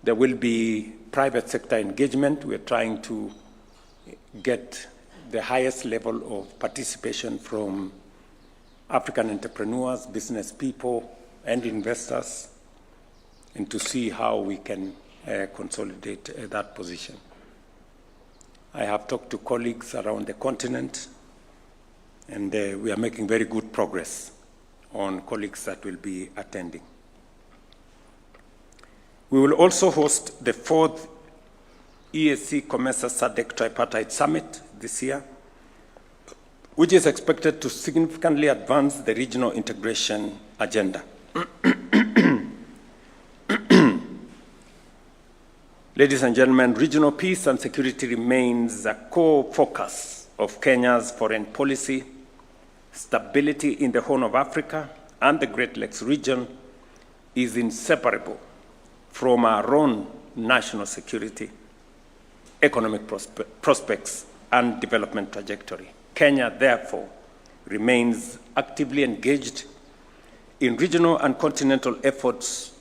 There will be private sector engagement. We're trying to get the highest level of participation from African entrepreneurs, business people, and investors, and to see how we can consolidate that position. I have talked to colleagues around the continent, and we are making very good progress on colleagues that will be attending. We will also host the 4th EAC COMESA SADC Tripartite Summit this year, which is expected to significantly advance the regional integration agenda. Ladies and gentlemen, regional peace and security remains a core focus of Kenya's foreign policy. Stability in the Horn of Africa and the Great Lakes region is inseparable from our own national security, economic prospects, and development trajectory. Kenya, therefore, remains actively engaged in regional and continental efforts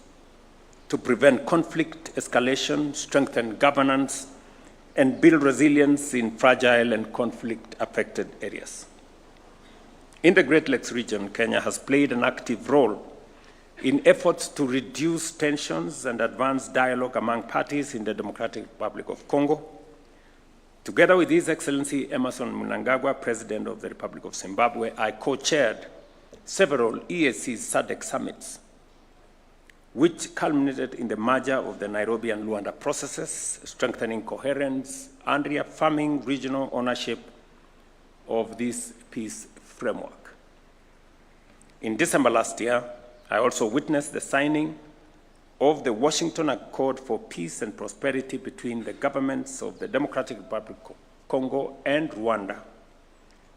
to prevent conflict escalation, strengthen governance, and build resilience in fragile and conflict-affected areas. In the Great Lakes region, Kenya has played an active role in efforts to reduce tensions and advance dialogue among parties in the Democratic Republic of Congo. Together with His Excellency Emerson Mnangagwa, President of the Republic of Zimbabwe, I co-chaired several EAC SADC summits, which culminated in the merger of the Nairobi and Luanda processes, strengthening coherence and reaffirming regional ownership of this peace framework. In December last year, I also witnessed the signing of the Washington Accord for Peace and Prosperity between the governments of the Democratic Republic of Congo and Rwanda,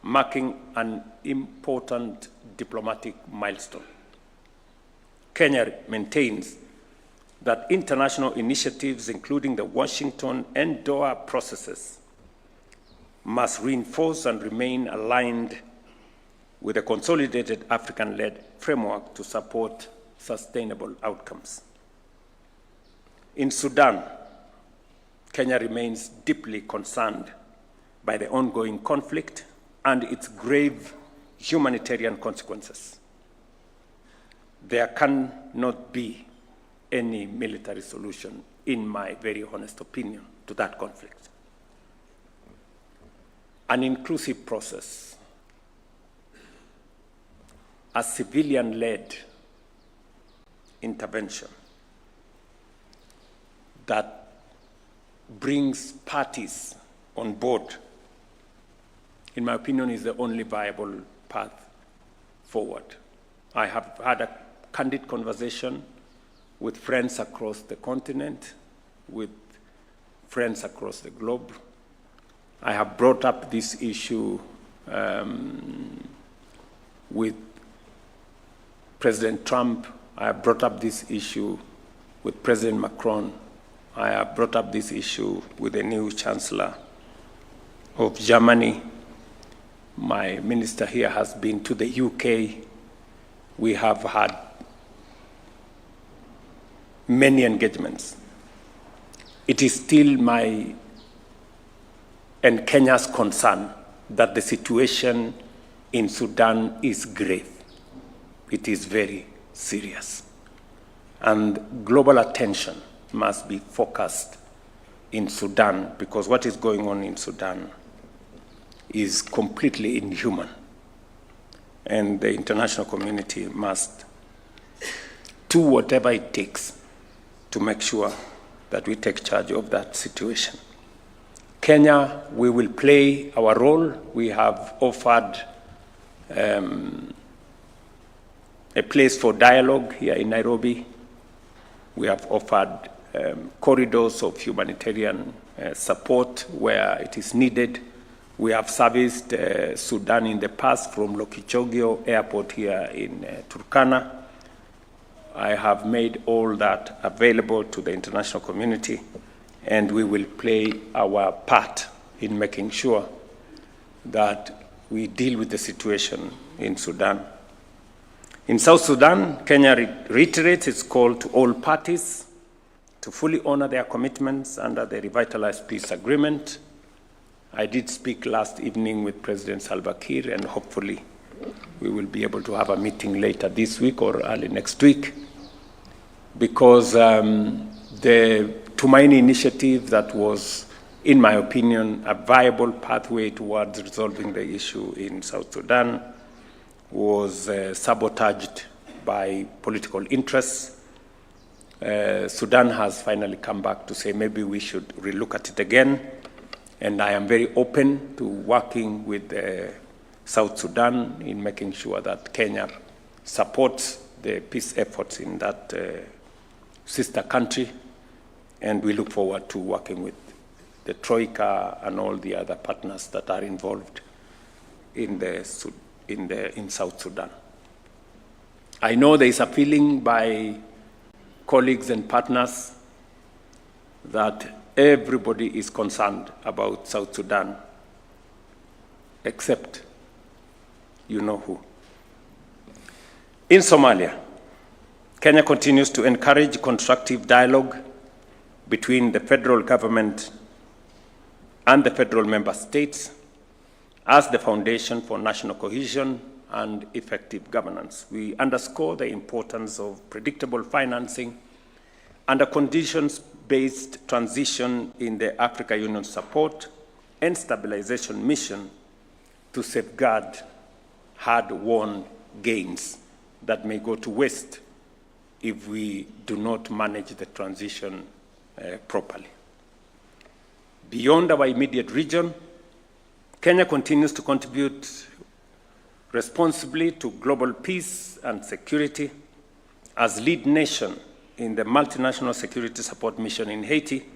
marking an important diplomatic milestone. Kenya maintains that international initiatives, including the Washington and Doha processes, must reinforce and remain aligned with a consolidated African-led framework to support sustainable outcomes. In Sudan, Kenya remains deeply concerned by the ongoing conflict and its grave humanitarian consequences. There cannot be any military solution, in my very honest opinion, to that conflict. An inclusive process, a civilian-led intervention that brings parties on board, in my opinion, is the only viable path forward. I have had a candid conversation with friends across the continent, with friends across the globe. I have brought up this issue with President Trump. I have brought up this issue with President Macron. I have brought up this issue with the new Chancellor of Germany. My minister here has been to the UK. We have had many engagements. It is still my and Kenya's concern that the situation in Sudan is grave. It is very serious. And global attention must be focused in Sudan, because what is going on in Sudan is completely inhuman. And the international community must do whatever it takes to make sure that we take charge of that situation. Kenya, we will play our role. We have offered a place for dialogue here in Nairobi. We have offered corridors of humanitarian support where it is needed. We have serviced Sudan in the past from Lokichogio Airport here in Turkana. I have made all that available to the international community, and we will play our part in making sure that we deal with the situation in Sudan. In South Sudan, Kenya reiterates its call to all parties to fully honor their commitments under the revitalized peace agreement. I did speak last evening with President Salva Kiir, and hopefully we will be able to have a meeting later this week or early next week, because the Tumaini initiative that was, in my opinion, a viable pathway towards resolving the issue in South Sudan was sabotaged by political interests. Sudan has finally come back to say maybe we should relook at it again, and I am very open to working with South Sudan in making sure that Kenya supports the peace efforts in that sister country, and we look forward to working with the Troika and all the other partners that are involved in South Sudan. I know there is a feeling by colleagues and partners that everybody is concerned about South Sudan, except you know who. In Somalia, Kenya continues to encourage constructive dialogue between the federal government and the federal member states as the foundation for national cohesion and effective governance. We underscore the importance of predictable financing and a conditions-based transition in the Africa Union support and stabilization mission to safeguard hard-won gains that may go to waste if we do not manage the transition properly. Beyond our immediate region, Kenya continues to contribute responsibly to global peace and security. As lead nation in the multinational security support mission in Haiti,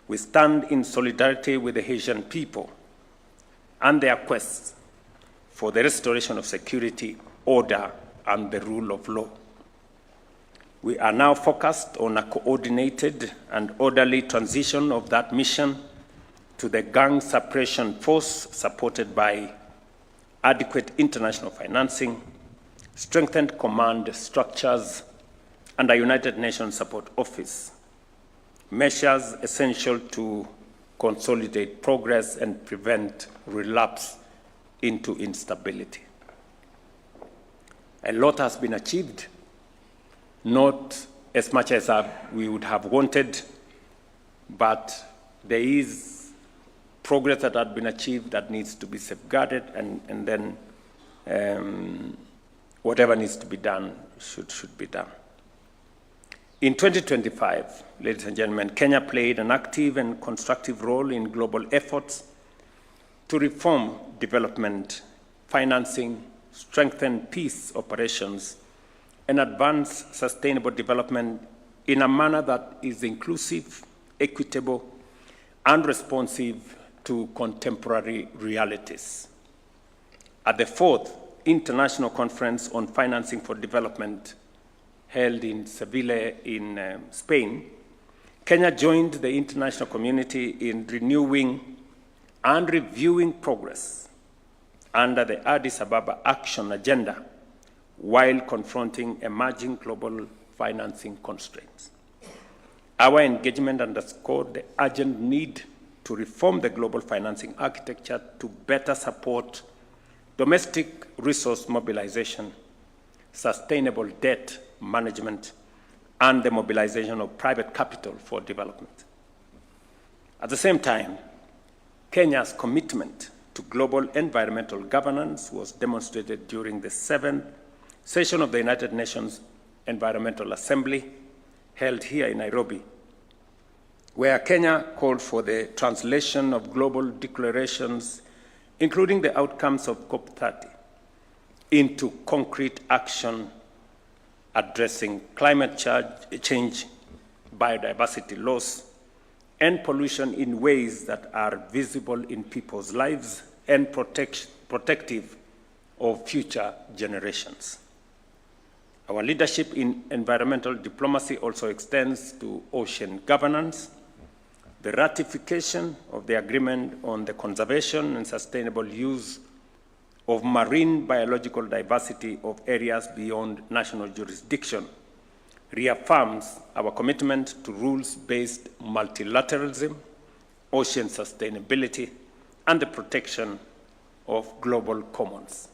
we stand in solidarity with the Haitian people and their quest for the restoration of security, order, and the rule of law. We are now focused on a coordinated and orderly transition of that mission to the gang suppression force, supported by adequate international financing, strengthened command structures, and a United Nations Support Office, measures essential to consolidate progress and prevent relapse into instability. A lot has been achieved, not as much as we would have wanted, but there is progress that had been achieved that needs to be safeguarded, and then whatever needs to be done should be done. In 2025, ladies and gentlemen, Kenya played an active and constructive role in global efforts to reform development financing, strengthen peace operations, and advance sustainable development in a manner that is inclusive, equitable, and responsive to contemporary realities. At the 4th International Conference on Financing for Development, held in Seville in Spain, Kenya joined the international community in renewing and reviewing progress under the Addis Ababa Action Agenda while confronting emerging global financing constraints. Our engagement underscored the urgent need to reform the global financing architecture to better support domestic resource mobilization, sustainable debt management, and the mobilization of private capital for development. At the same time, Kenya's commitment to global environmental governance was demonstrated during the 7th session of the United Nations Environmental Assembly, held here in Nairobi, where Kenya called for the translation of global declarations, including the outcomes of COP30, into concrete action addressing climate change, biodiversity loss, and pollution in ways that are visible in people's lives and protective of future generations. Our leadership in environmental diplomacy also extends to ocean governance. The ratification of the agreement on the conservation and sustainable use of marine biological diversity of areas beyond national jurisdiction reaffirms our commitment to rules-based multilateralism, ocean sustainability, and the protection of global commons.